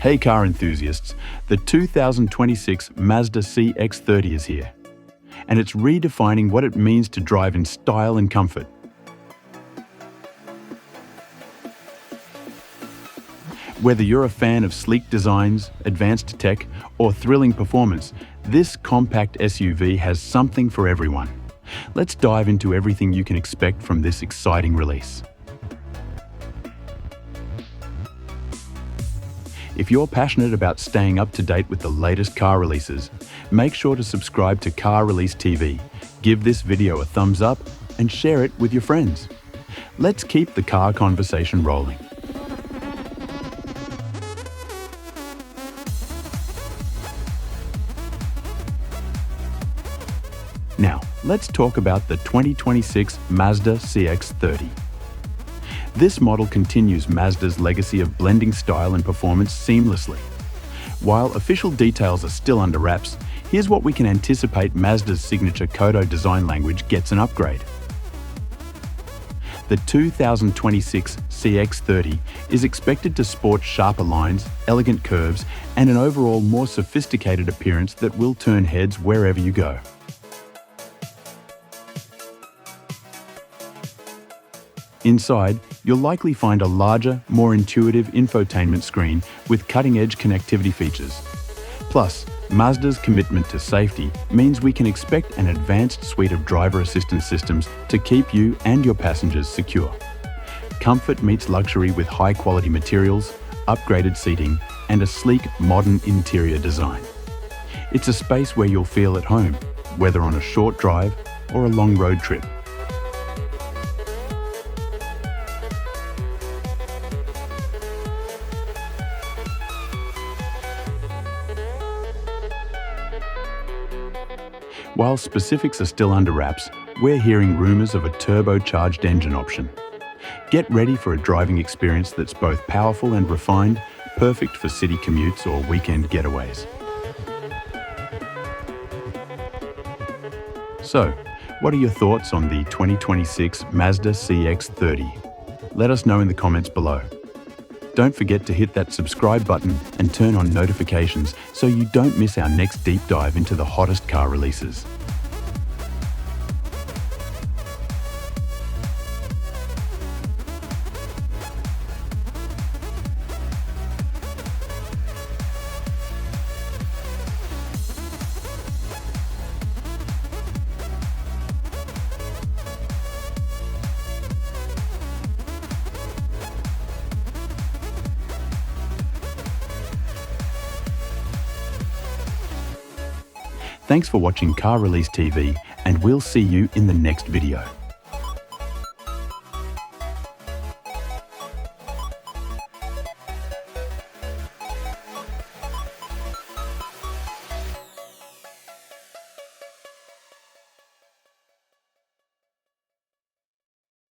Hey car enthusiasts, the 2026 Mazda CX-30 is here, and it's redefining what it means to drive in style and comfort. Whether you're a fan of sleek designs, advanced tech, or thrilling performance, this compact SUV has something for everyone. Let's dive into everything you can expect from this exciting release. If you're passionate about staying up to date with the latest car releases, make sure to subscribe to Car Release TV, give this video a thumbs up, and share it with your friends. Let's keep the car conversation rolling. Now, let's talk about the 2026 Mazda CX-30. This model continues Mazda's legacy of blending style and performance seamlessly. While official details are still under wraps, here's what we can anticipate: Mazda's signature Kodo design language gets an upgrade. The 2026 CX-30 is expected to sport sharper lines, elegant curves, and an overall more sophisticated appearance that will turn heads wherever you go. Inside, you'll likely find a larger, more intuitive infotainment screen with cutting-edge connectivity features. Plus, Mazda's commitment to safety means we can expect an advanced suite of driver assistance systems to keep you and your passengers secure. Comfort meets luxury with high-quality materials, upgraded seating, and a sleek, modern interior design. It's a space where you'll feel at home, whether on a short drive or a long road trip. While specifics are still under wraps, we're hearing rumors of a turbocharged engine option. Get ready for a driving experience that's both powerful and refined, perfect for city commutes or weekend getaways. So, what are your thoughts on the 2026 Mazda CX-30? Let us know in the comments below. Don't forget to hit that subscribe button and turn on notifications so you don't miss our next deep dive into the hottest car releases. Thanks for watching Car Release TV, and we'll see you in the next video.